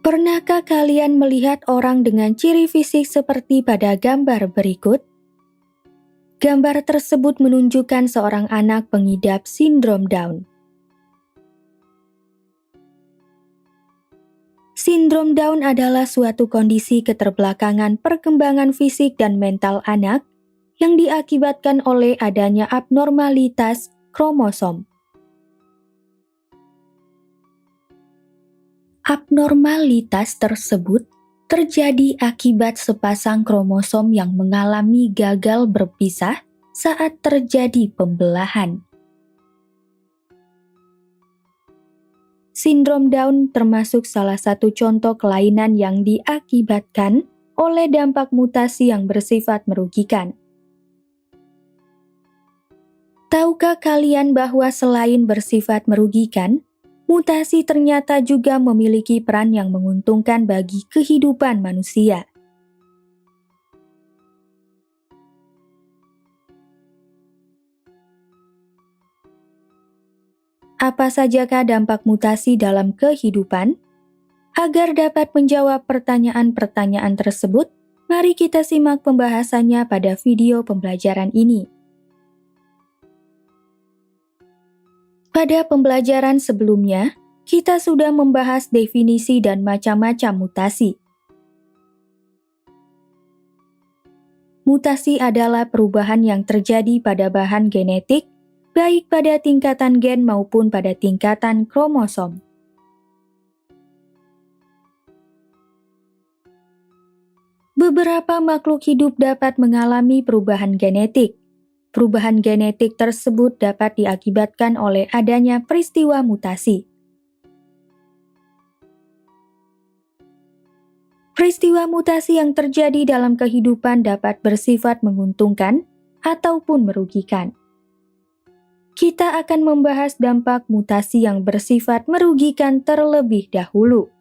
Pernahkah kalian melihat orang dengan ciri fisik seperti pada gambar berikut? Gambar tersebut menunjukkan seorang anak pengidap sindrom Down. Sindrom Down adalah suatu kondisi keterbelakangan perkembangan fisik dan mental anak yang diakibatkan oleh adanya abnormalitas kromosom. Abnormalitas tersebut terjadi akibat sepasang kromosom yang mengalami gagal berpisah saat terjadi pembelahan. Sindrom Down termasuk salah satu contoh kelainan yang diakibatkan oleh dampak mutasi yang bersifat merugikan. Tahukah kalian bahwa selain bersifat merugikan, mutasi ternyata juga memiliki peran yang menguntungkan bagi kehidupan manusia. Apa sajakah dampak mutasi dalam kehidupan? Agar dapat menjawab pertanyaan-pertanyaan tersebut, mari kita simak pembahasannya pada video pembelajaran ini. Pada pembelajaran sebelumnya, kita sudah membahas definisi dan macam-macam mutasi. Mutasi adalah perubahan yang terjadi pada bahan genetik, baik pada tingkatan gen maupun pada tingkatan kromosom. Beberapa makhluk hidup dapat mengalami perubahan genetik. Perubahan genetik tersebut dapat diakibatkan oleh adanya peristiwa mutasi. Peristiwa mutasi yang terjadi dalam kehidupan dapat bersifat menguntungkan ataupun merugikan. Kita akan membahas dampak mutasi yang bersifat merugikan terlebih dahulu.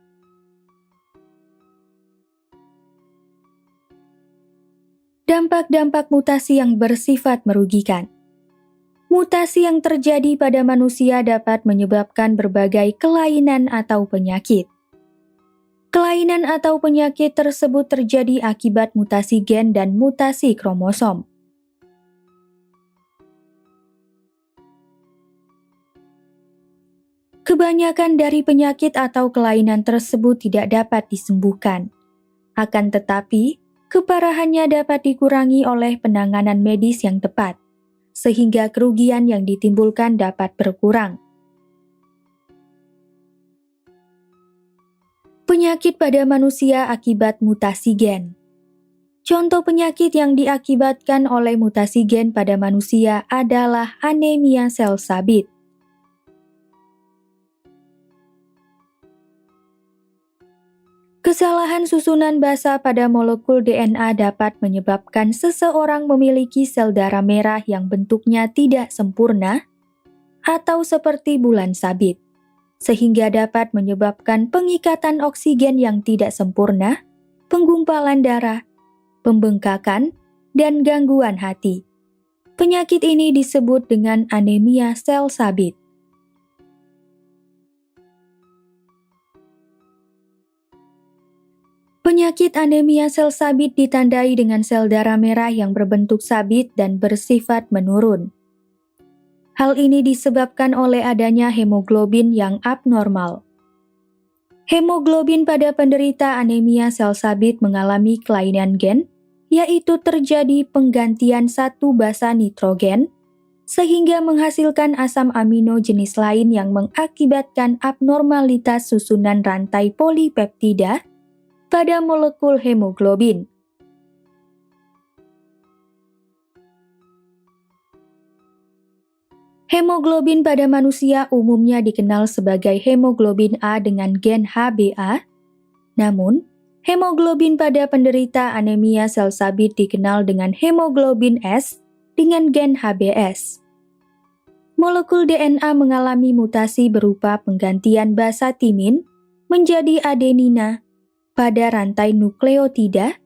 Dampak-dampak mutasi yang bersifat merugikan. Mutasi yang terjadi pada manusia dapat menyebabkan berbagai kelainan atau penyakit. Kelainan atau penyakit tersebut terjadi akibat mutasi gen dan mutasi kromosom. Kebanyakan dari penyakit atau kelainan tersebut tidak dapat disembuhkan. Akan tetapi, keparahannya dapat dikurangi oleh penanganan medis yang tepat, sehingga kerugian yang ditimbulkan dapat berkurang. Penyakit pada manusia akibat mutasi gen. Contoh penyakit yang diakibatkan oleh mutasi gen pada manusia adalah anemia sel sabit. Kesalahan susunan basa pada molekul DNA dapat menyebabkan seseorang memiliki sel darah merah yang bentuknya tidak sempurna atau seperti bulan sabit, sehingga dapat menyebabkan pengikatan oksigen yang tidak sempurna, penggumpalan darah, pembengkakan, dan gangguan hati. Penyakit ini disebut dengan anemia sel sabit. Penyakit anemia sel sabit ditandai dengan sel darah merah yang berbentuk sabit dan bersifat menurun. Hal ini disebabkan oleh adanya hemoglobin yang abnormal. Hemoglobin pada penderita anemia sel sabit mengalami kelainan gen, yaitu terjadi penggantian satu basa nitrogen, sehingga menghasilkan asam amino jenis lain yang mengakibatkan abnormalitas susunan rantai polipeptida pada molekul hemoglobin. Hemoglobin pada manusia umumnya dikenal sebagai hemoglobin A dengan gen HbA, namun hemoglobin pada penderita anemia sel sabit dikenal dengan hemoglobin S dengan gen HbS. Molekul DNA mengalami mutasi berupa penggantian basa timin menjadi adenina pada rantai nukleotida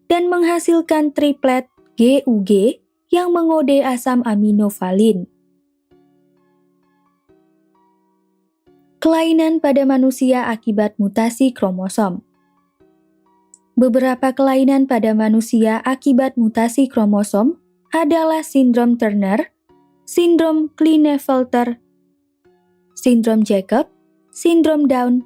dan menghasilkan triplet GUG yang mengode asam amino valin. Kelainan pada manusia akibat mutasi kromosom. Beberapa kelainan pada manusia akibat mutasi kromosom adalah sindrom Turner, sindrom Klinefelter, sindrom Jacob, sindrom Down,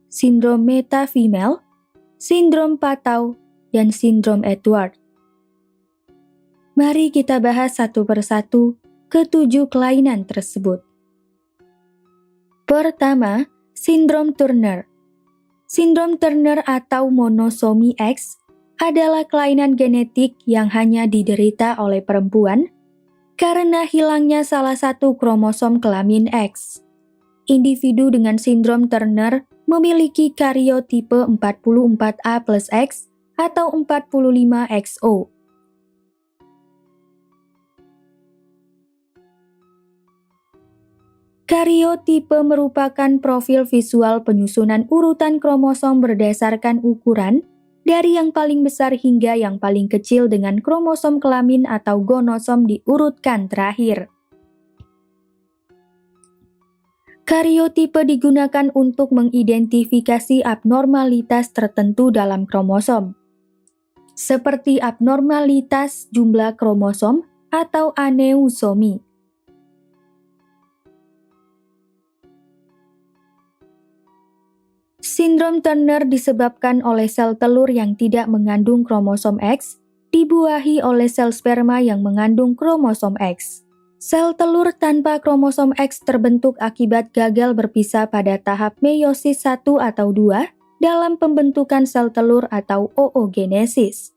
sindrom meta-female, sindrom Patau, dan sindrom Edward. Mari kita bahas satu persatu ketujuh kelainan tersebut. Pertama, sindrom Turner. Sindrom Turner atau monosomi X adalah kelainan genetik yang hanya diderita oleh perempuan karena hilangnya salah satu kromosom kelamin X. Individu dengan sindrom Turner memiliki karyotipe 44A plus X atau 45XO. Karyotipe merupakan profil visual penyusunan urutan kromosom berdasarkan ukuran dari yang paling besar hingga yang paling kecil dengan kromosom kelamin atau gonosom diurutkan terakhir. Karyotipe digunakan untuk mengidentifikasi abnormalitas tertentu dalam kromosom, seperti abnormalitas jumlah kromosom atau aneusomi. Sindrom Turner disebabkan oleh sel telur yang tidak mengandung kromosom X, dibuahi oleh sel sperma yang mengandung kromosom X. Sel telur tanpa kromosom X terbentuk akibat gagal berpisah pada tahap meiosis 1 atau 2 dalam pembentukan sel telur atau oogenesis.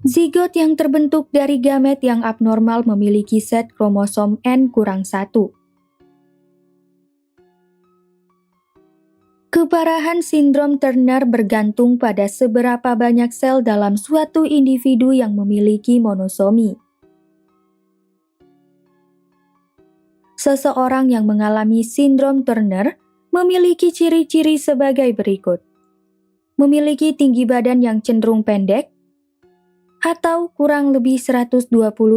Zigot yang terbentuk dari gamet yang abnormal memiliki set kromosom N-1. Keparahan sindrom Turner bergantung pada seberapa banyak sel dalam suatu individu yang memiliki monosomi. Seseorang yang mengalami sindrom Turner memiliki ciri-ciri sebagai berikut. Memiliki tinggi badan yang cenderung pendek atau kurang lebih 120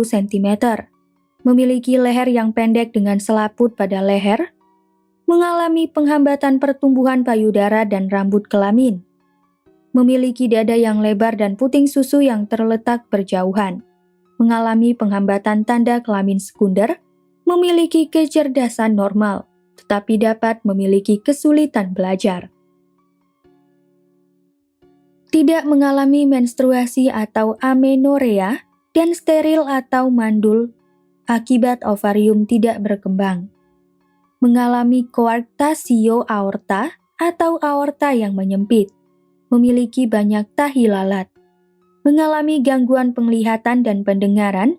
cm. Memiliki leher yang pendek dengan selaput pada leher, mengalami penghambatan pertumbuhan payudara dan rambut kelamin, memiliki dada yang lebar dan puting susu yang terletak berjauhan, mengalami penghambatan tanda kelamin sekunder, memiliki kecerdasan normal, tetapi dapat memiliki kesulitan belajar. Tidak mengalami menstruasi atau amenorea dan steril atau mandul akibat ovarium tidak berkembang. Mengalami koarktasio aorta atau aorta yang menyempit, memiliki banyak tahi lalat, mengalami gangguan penglihatan dan pendengaran,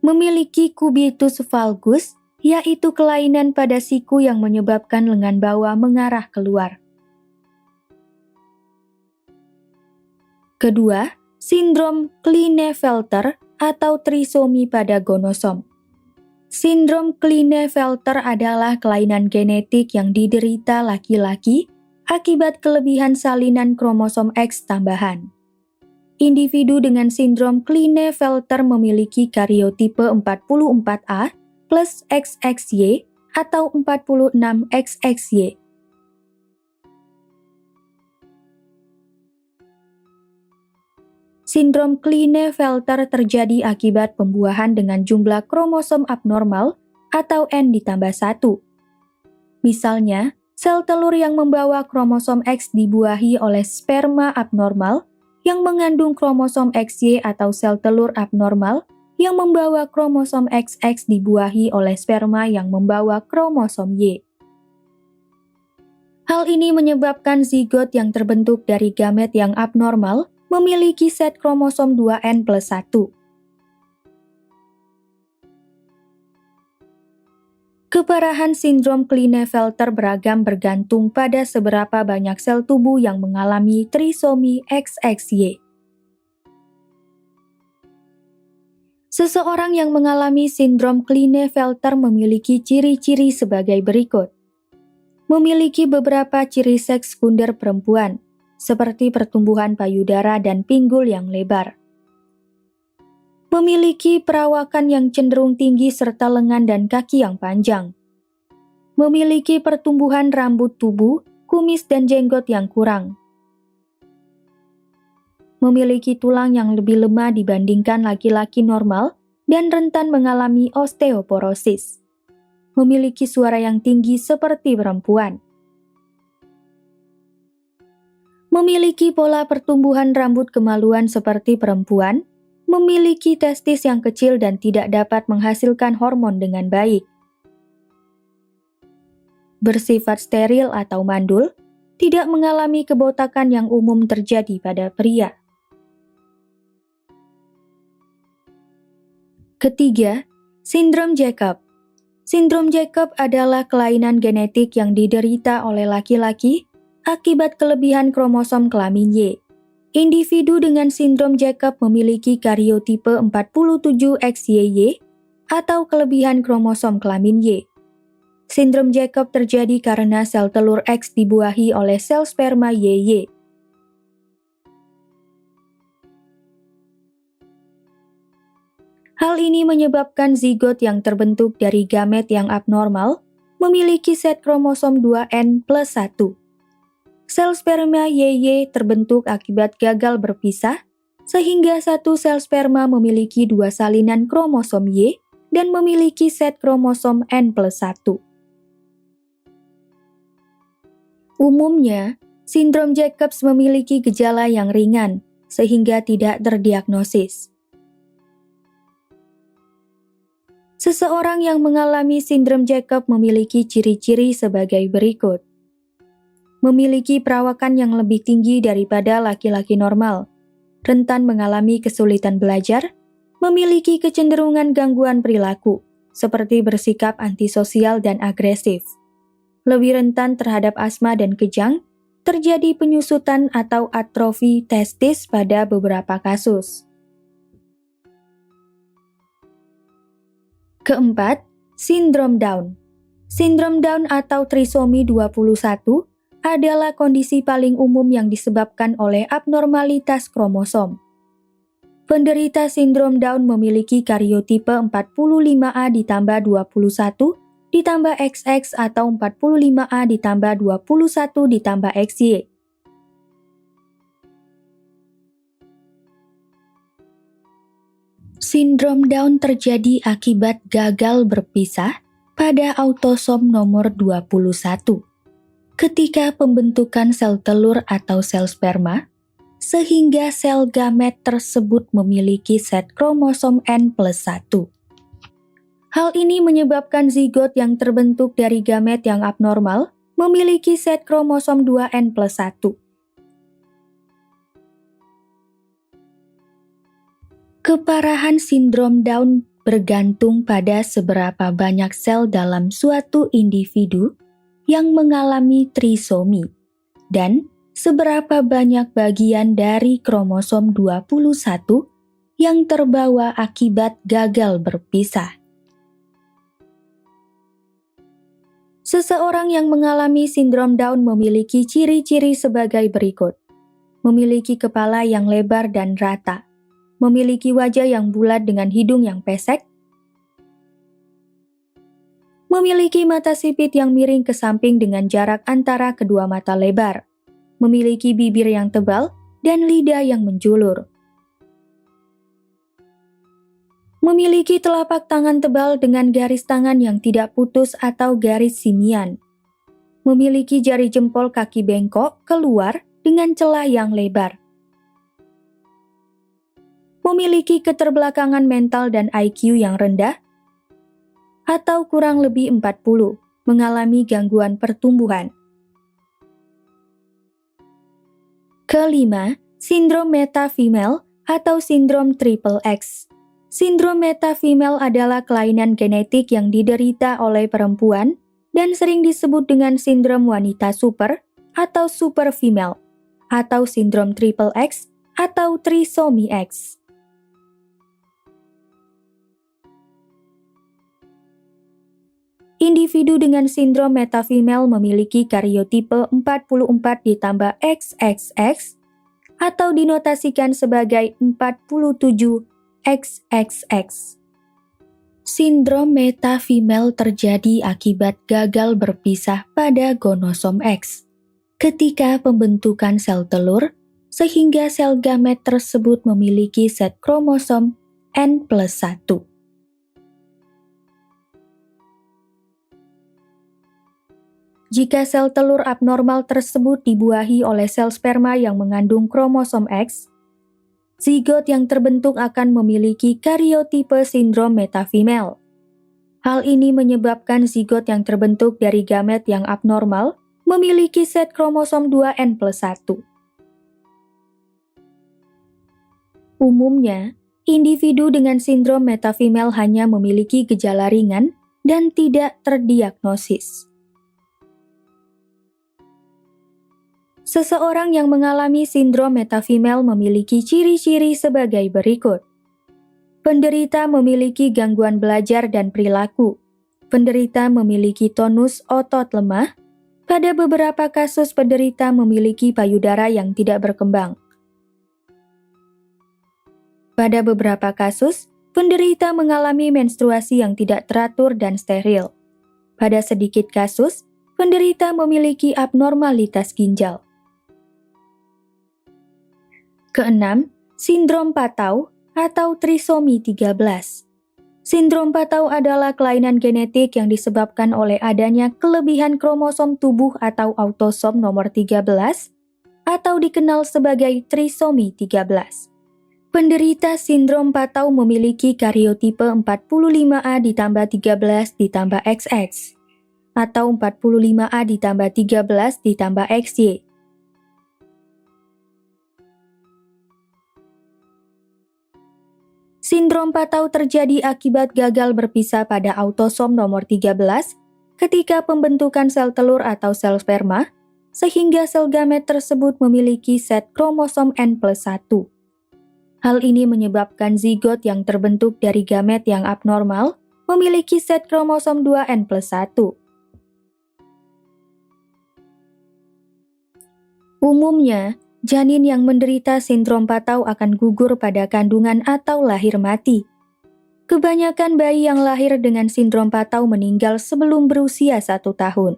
memiliki kubitus valgus, yaitu kelainan pada siku yang menyebabkan lengan bawah mengarah keluar. Kedua, sindrom Klinefelter atau trisomi pada gonosom. Sindrom Klinefelter adalah kelainan genetik yang diderita laki-laki akibat kelebihan salinan kromosom X tambahan. Individu dengan sindrom Klinefelter memiliki karyotipe 44A plus XXY atau 46XXY. Sindrom Klinefelter terjadi akibat pembuahan dengan jumlah kromosom abnormal atau N ditambah 1. Misalnya, sel telur yang membawa kromosom X dibuahi oleh sperma abnormal yang mengandung kromosom XY atau sel telur abnormal yang membawa kromosom XX dibuahi oleh sperma yang membawa kromosom Y. Hal ini menyebabkan zigot yang terbentuk dari gamet yang abnormal memiliki set kromosom 2N plus 1. Keparahan sindrom Klinefelter beragam bergantung pada seberapa banyak sel tubuh yang mengalami trisomi XXY. Seseorang yang mengalami sindrom Klinefelter memiliki ciri-ciri sebagai berikut. Memiliki beberapa ciri seks sekunder perempuan, seperti pertumbuhan payudara dan pinggul yang lebar. Memiliki perawakan yang cenderung tinggi serta lengan dan kaki yang panjang. Memiliki pertumbuhan rambut tubuh, kumis dan jenggot yang kurang. Memiliki tulang yang lebih lemah dibandingkan laki-laki normal dan rentan mengalami osteoporosis. Memiliki suara yang tinggi seperti perempuan. Memiliki pola pertumbuhan rambut kemaluan seperti perempuan, memiliki testis yang kecil dan tidak dapat menghasilkan hormon dengan baik. Bersifat steril atau mandul, tidak mengalami kebotakan yang umum terjadi pada pria. Ketiga, sindrom Jacob. Sindrom Jacob adalah kelainan genetik yang diderita oleh laki-laki akibat kelebihan kromosom kelamin Y. Individu dengan sindrom Jacob memiliki karyotipe 47XYY atau kelebihan kromosom kelamin Y. Sindrom Jacob terjadi karena sel telur X dibuahi oleh sel sperma YY. Hal ini menyebabkan zigot yang terbentuk dari gamet yang abnormal memiliki set kromosom 2N+1. Sel sperma YY terbentuk akibat gagal berpisah, sehingga satu sel sperma memiliki dua salinan kromosom Y dan memiliki set kromosom N+1. Umumnya, sindrom Jacobs memiliki gejala yang ringan, sehingga tidak terdiagnosis. Seseorang yang mengalami sindrom Jacob memiliki ciri-ciri sebagai berikut. Memiliki perawakan yang lebih tinggi daripada laki-laki normal, rentan mengalami kesulitan belajar, memiliki kecenderungan gangguan perilaku, seperti bersikap antisosial dan agresif, lebih rentan terhadap asma dan kejang, terjadi penyusutan atau atrofi testis pada beberapa kasus. Keempat, sindrom Down. Sindrom Down atau trisomi 21 adalah kondisi paling umum yang disebabkan oleh abnormalitas kromosom. Penderita sindrom Down memiliki karyotipe 45A ditambah 21 ditambah XX atau 45A ditambah 21 ditambah XY. Sindrom Down terjadi akibat gagal berpisah pada autosom nomor 21. Ketika pembentukan sel telur atau sel sperma, sehingga sel gamet tersebut memiliki set kromosom N+1. Hal ini menyebabkan zigot yang terbentuk dari gamet yang abnormal memiliki set kromosom 2N+1. Keparahan sindrom Down bergantung pada seberapa banyak sel dalam suatu individu yang mengalami trisomi dan seberapa banyak bagian dari kromosom 21 yang terbawa akibat gagal berpisah. Seseorang yang mengalami sindrom Down memiliki ciri-ciri sebagai berikut. Memiliki kepala yang lebar dan rata. Memiliki wajah yang bulat dengan hidung yang pesek, memiliki mata sipit yang miring ke samping dengan jarak antara kedua mata lebar, memiliki bibir yang tebal dan lidah yang menjulur, memiliki telapak tangan tebal dengan garis tangan yang tidak putus atau garis simian, memiliki jari jempol kaki bengkok keluar dengan celah yang lebar, memiliki keterbelakangan mental dan IQ yang rendah, atau kurang lebih 40, mengalami gangguan pertumbuhan. Kelima, sindrom meta-female atau sindrom triple X. Sindrom meta-female adalah kelainan genetik yang diderita oleh perempuan dan sering disebut dengan sindrom wanita super atau super female, atau sindrom triple X atau trisomi X. Individu dengan sindrom meta-female memiliki karyotipe 44 ditambah XXX atau dinotasikan sebagai 47 XXX. Sindrom metafemel terjadi akibat gagal berpisah pada gonosom X ketika pembentukan sel telur, sehingga sel gamet tersebut memiliki set kromosom N+1. Jika sel telur abnormal tersebut dibuahi oleh sel sperma yang mengandung kromosom X, zigot yang terbentuk akan memiliki karyotipe sindrom metafemel. Hal ini menyebabkan zigot yang terbentuk dari gamet yang abnormal memiliki set kromosom 2N+1. Umumnya, individu dengan sindrom metafemel hanya memiliki gejala ringan dan tidak terdiagnosis. Seseorang yang mengalami sindrom metafemel memiliki ciri-ciri sebagai berikut. Penderita memiliki gangguan belajar dan perilaku. Penderita memiliki tonus otot lemah. Pada beberapa kasus penderita memiliki payudara yang tidak berkembang. Pada beberapa kasus, penderita mengalami menstruasi yang tidak teratur dan steril. Pada sedikit kasus, penderita memiliki abnormalitas ginjal. Keenam, sindrom Patau atau trisomi 13. Sindrom Patau adalah kelainan genetik yang disebabkan oleh adanya kelebihan kromosom tubuh atau autosom nomor 13 atau dikenal sebagai trisomi 13. Penderita sindrom Patau memiliki karyotipe 45A ditambah 13 ditambah XX atau 45A ditambah 13 ditambah XY. Sindrom Patau terjadi akibat gagal berpisah pada autosom nomor 13 ketika pembentukan sel telur atau sel sperma, sehingga sel gamet tersebut memiliki set kromosom N+1. Hal ini menyebabkan zigot yang terbentuk dari gamet yang abnormal memiliki set kromosom 2N+1. Umumnya, janin yang menderita sindrom Patau akan gugur pada kandungan atau lahir mati. Kebanyakan bayi yang lahir dengan sindrom Patau meninggal sebelum berusia 1 tahun.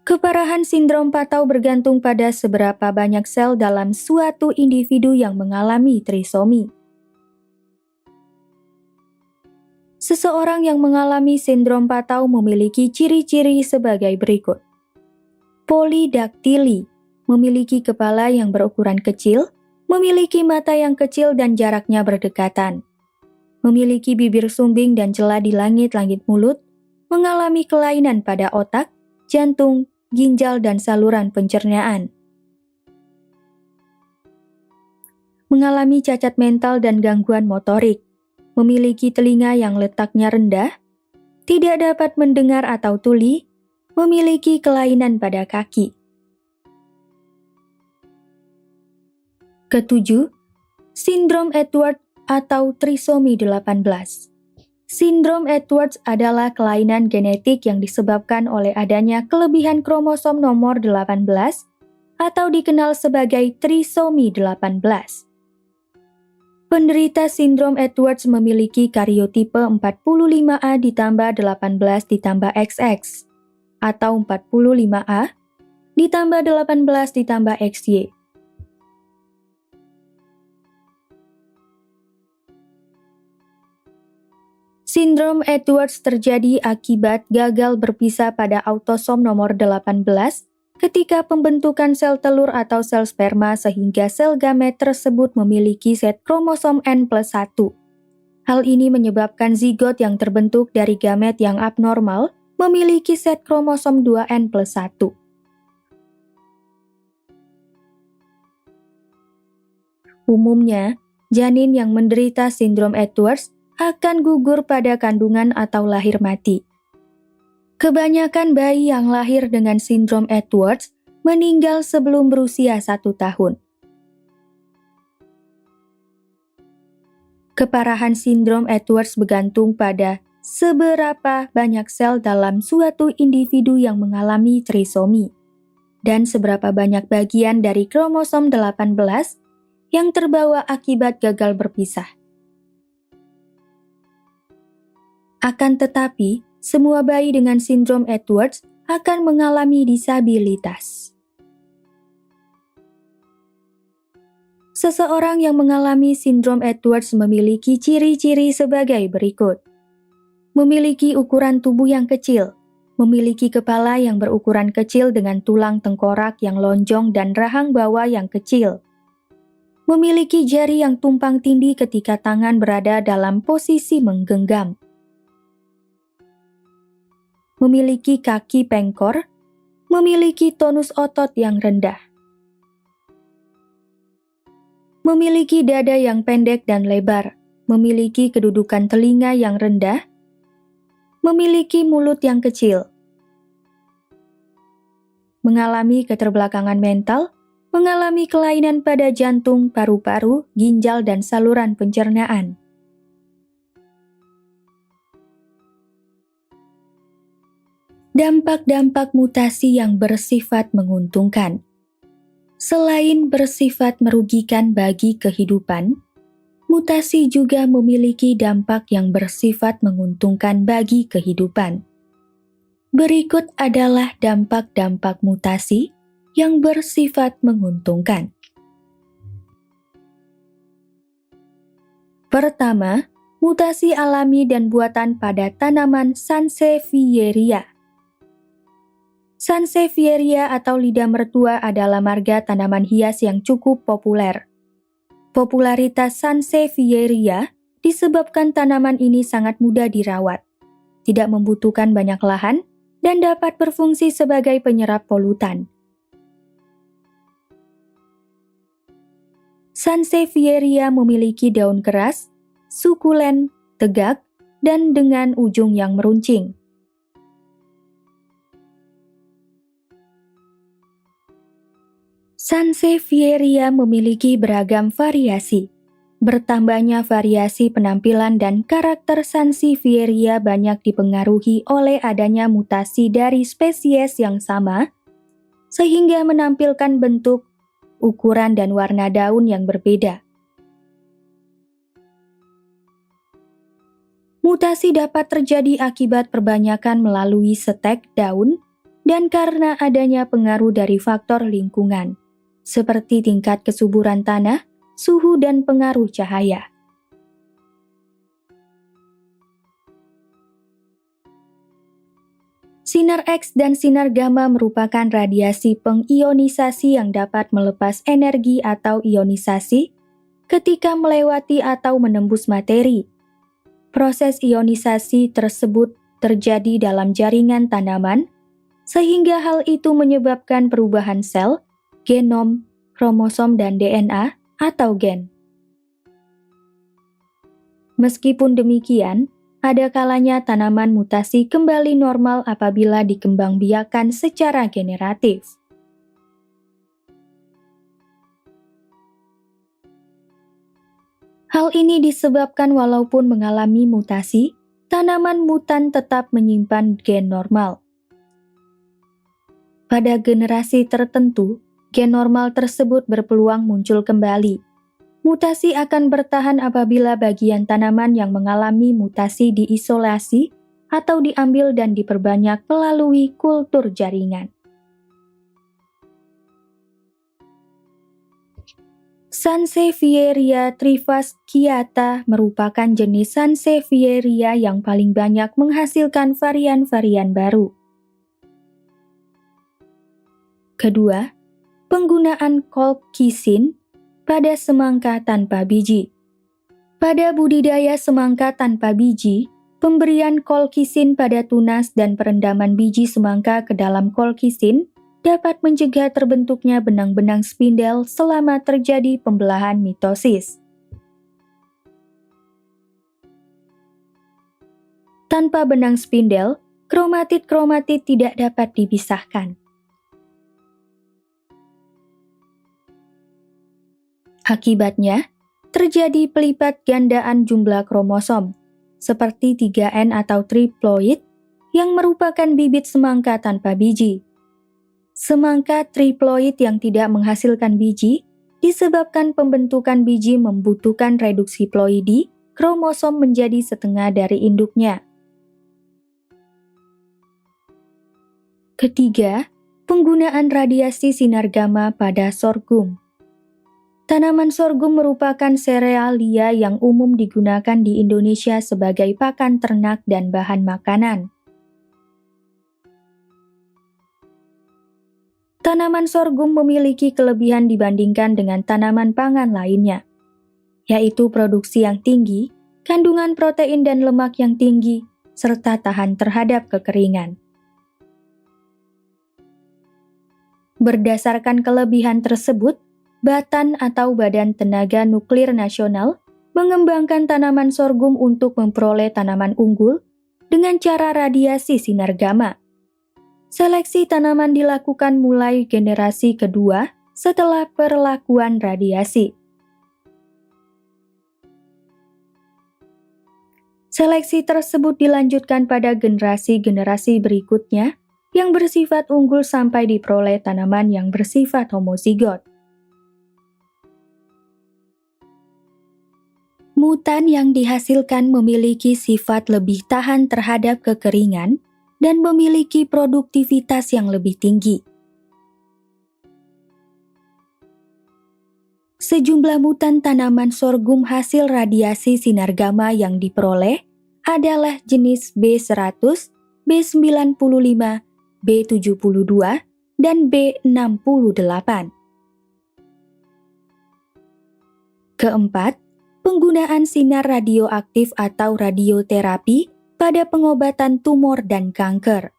Keparahan sindrom Patau bergantung pada seberapa banyak sel dalam suatu individu yang mengalami trisomi. Seseorang yang mengalami sindrom Patau memiliki ciri-ciri sebagai berikut. Polidaktili, memiliki kepala yang berukuran kecil, memiliki mata yang kecil dan jaraknya berdekatan, memiliki bibir sumbing dan celah di langit-langit mulut, mengalami kelainan pada otak, jantung, ginjal, dan saluran pencernaan. Mengalami cacat mental dan gangguan motorik, memiliki telinga yang letaknya rendah, tidak dapat mendengar atau tuli, memiliki kelainan pada kaki. Ketujuh, sindrom Edwards atau trisomi 18. Sindrom Edwards adalah kelainan genetik yang disebabkan oleh adanya kelebihan kromosom nomor 18 atau dikenal sebagai trisomi 18. Penderita sindrom Edwards memiliki karyotipe 45A ditambah 18 ditambah XX atau 45A ditambah 18 ditambah XY. Sindrom Edwards terjadi akibat gagal berpisah pada autosom nomor 18 ketika pembentukan sel telur atau sel sperma sehingga sel gamet tersebut memiliki set kromosom N+1. Hal ini menyebabkan zigot yang terbentuk dari gamet yang abnormal memiliki set kromosom 2N+1. Umumnya, janin yang menderita sindrom Edwards akan gugur pada kandungan atau lahir mati. Kebanyakan bayi yang lahir dengan sindrom Edwards meninggal sebelum berusia 1 tahun. Keparahan sindrom Edwards bergantung pada seberapa banyak sel dalam suatu individu yang mengalami trisomi. dan seberapa banyak bagian dari kromosom 18 yang terbawa akibat gagal berpisah. Akan tetapi, semua bayi dengan sindrom Edwards akan mengalami disabilitas. Seseorang yang mengalami sindrom Edwards memiliki ciri-ciri sebagai berikut. Memiliki ukuran tubuh yang kecil, memiliki kepala yang berukuran kecil dengan tulang tengkorak yang lonjong dan rahang bawah yang kecil. Memiliki jari yang tumpang tindih ketika tangan berada dalam posisi menggenggam. Memiliki kaki pengkor, memiliki tonus otot yang rendah. Memiliki dada yang pendek dan lebar, memiliki kedudukan telinga yang rendah, memiliki mulut yang kecil, mengalami keterbelakangan mental, mengalami kelainan pada jantung, paru-paru, ginjal, dan saluran pencernaan. Dampak-dampak mutasi yang bersifat menguntungkan. Selain bersifat merugikan bagi kehidupan, mutasi juga memiliki dampak yang bersifat menguntungkan bagi kehidupan. Berikut adalah dampak-dampak mutasi yang bersifat menguntungkan. Pertama, mutasi alami dan buatan pada tanaman Sansevieria. Sansevieria atau lidah mertua adalah marga tanaman hias yang cukup populer. Popularitas Sansevieria disebabkan tanaman ini sangat mudah dirawat, tidak membutuhkan banyak lahan, dan dapat berfungsi sebagai penyerap polutan. Sansevieria memiliki daun keras, sukulen, tegak, dan dengan ujung yang meruncing. Sansevieria memiliki beragam variasi. Bertambahnya variasi penampilan dan karakter Sansevieria banyak dipengaruhi oleh adanya mutasi dari spesies yang sama, sehingga menampilkan bentuk, ukuran, dan warna daun yang berbeda. Mutasi dapat terjadi akibat perbanyakan melalui stek daun dan karena adanya pengaruh dari faktor lingkungan, seperti tingkat kesuburan tanah, suhu, dan pengaruh cahaya. Sinar X dan sinar gamma merupakan radiasi pengionisasi yang dapat melepas energi atau ionisasi ketika melewati atau menembus materi. Proses ionisasi tersebut terjadi dalam jaringan tanaman, sehingga hal itu menyebabkan perubahan sel, genom, kromosom, dan DNA atau gen. Meskipun demikian, ada kalanya tanaman mutasi kembali normal apabila dikembangbiakan secara generatif. Hal ini disebabkan walaupun mengalami mutasi, tanaman mutan tetap menyimpan gen normal. Pada generasi tertentu, gen normal tersebut berpeluang muncul kembali. Mutasi akan bertahan apabila bagian tanaman yang mengalami mutasi diisolasi atau diambil dan diperbanyak melalui kultur jaringan. Sansevieria trifasciata merupakan jenis Sansevieria yang paling banyak menghasilkan varian-varian baru. Kedua, penggunaan colchicine pada semangka tanpa biji. Pada budidaya semangka tanpa biji, pemberian colchicine pada tunas dan perendaman biji semangka ke dalam colchicine dapat mencegah terbentuknya benang-benang spindel selama terjadi pembelahan mitosis. Tanpa benang spindel, kromatid-kromatid tidak dapat dipisahkan. Akibatnya, terjadi pelipat gandaan jumlah kromosom, seperti 3N atau triploid, yang merupakan bibit semangka tanpa biji. Semangka triploid yang tidak menghasilkan biji disebabkan pembentukan biji membutuhkan reduksi ploidi kromosom menjadi setengah dari induknya. Ketiga, penggunaan radiasi sinar gamma pada sorghum. Tanaman sorghum merupakan serealia yang umum digunakan di Indonesia sebagai pakan ternak dan bahan makanan. Tanaman sorghum memiliki kelebihan dibandingkan dengan tanaman pangan lainnya, yaitu produksi yang tinggi, kandungan protein dan lemak yang tinggi, serta tahan terhadap kekeringan. Berdasarkan kelebihan tersebut, Batan atau Badan Tenaga Nuklir Nasional mengembangkan tanaman sorghum untuk memperoleh tanaman unggul dengan cara radiasi sinar gamma. Seleksi tanaman dilakukan mulai generasi kedua setelah perlakuan radiasi. Seleksi tersebut dilanjutkan pada generasi-generasi berikutnya yang bersifat unggul sampai diperoleh tanaman yang bersifat homozigot. Mutan yang dihasilkan memiliki sifat lebih tahan terhadap kekeringan dan memiliki produktivitas yang lebih tinggi. Sejumlah mutan tanaman sorghum hasil radiasi sinar gamma yang diperoleh adalah jenis B100, B95, B72, dan B68. Keempat, penggunaan sinar radioaktif atau radioterapi pada pengobatan tumor dan kanker.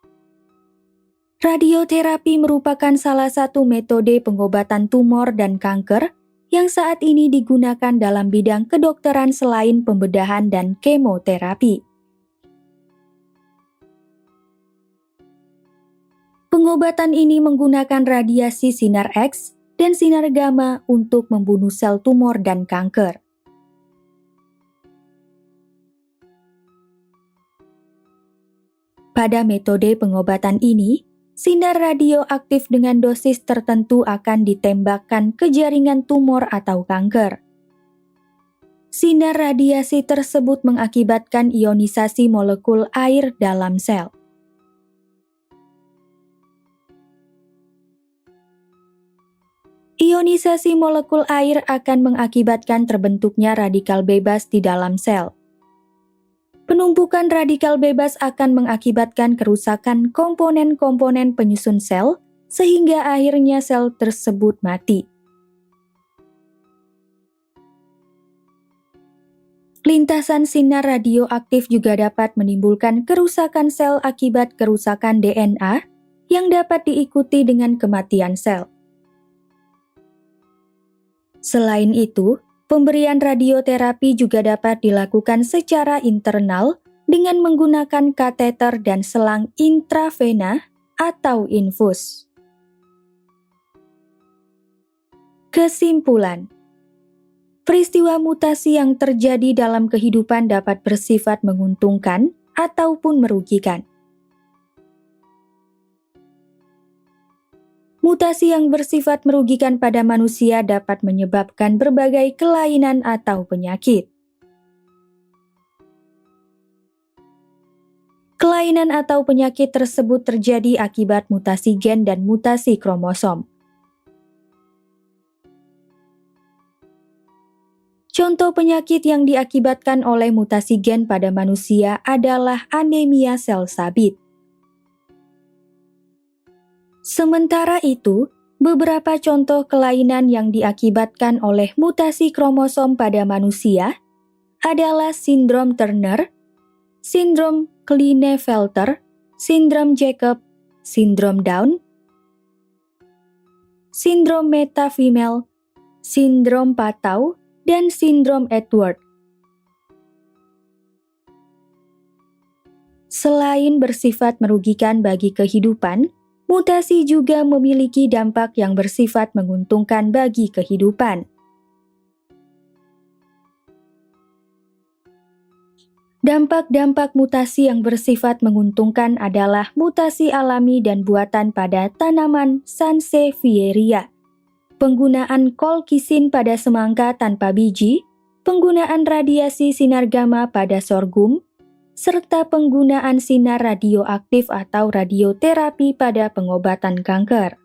Radioterapi merupakan salah satu metode pengobatan tumor dan kanker yang saat ini digunakan dalam bidang kedokteran selain pembedahan dan kemoterapi. Pengobatan ini menggunakan radiasi sinar X dan sinar gamma untuk membunuh sel tumor dan kanker. Pada metode pengobatan ini, sinar radioaktif dengan dosis tertentu akan ditembakkan ke jaringan tumor atau kanker. Sinar radiasi tersebut mengakibatkan ionisasi molekul air dalam sel. Ionisasi molekul air akan mengakibatkan terbentuknya radikal bebas di dalam sel. Penumpukan radikal bebas akan mengakibatkan kerusakan komponen-komponen penyusun sel, sehingga akhirnya sel tersebut mati. Lintasan sinar radioaktif juga dapat menimbulkan kerusakan sel akibat kerusakan DNA yang dapat diikuti dengan kematian sel. Selain itu, pemberian radioterapi juga dapat dilakukan secara internal dengan menggunakan kateter dan selang intravena atau infus. Kesimpulan: peristiwa mutasi yang terjadi dalam kehidupan dapat bersifat menguntungkan ataupun merugikan. Mutasi yang bersifat merugikan pada manusia dapat menyebabkan berbagai kelainan atau penyakit. Kelainan atau penyakit tersebut terjadi akibat mutasi gen dan mutasi kromosom. Contoh penyakit yang diakibatkan oleh mutasi gen pada manusia adalah anemia sel sabit. Sementara itu, beberapa contoh kelainan yang diakibatkan oleh mutasi kromosom pada manusia adalah sindrom Turner, sindrom Klinefelter, sindrom Jacob, sindrom Down, sindrom metafemel, sindrom Patau, dan sindrom Edward. Selain bersifat merugikan bagi kehidupan, mutasi juga memiliki dampak yang bersifat menguntungkan bagi kehidupan. Dampak-dampak mutasi yang bersifat menguntungkan adalah mutasi alami dan buatan pada tanaman Sansevieria, penggunaan kolkisin pada semangka tanpa biji, penggunaan radiasi sinar gamma pada sorghum, serta penggunaan sinar radioaktif atau radioterapi pada pengobatan kanker.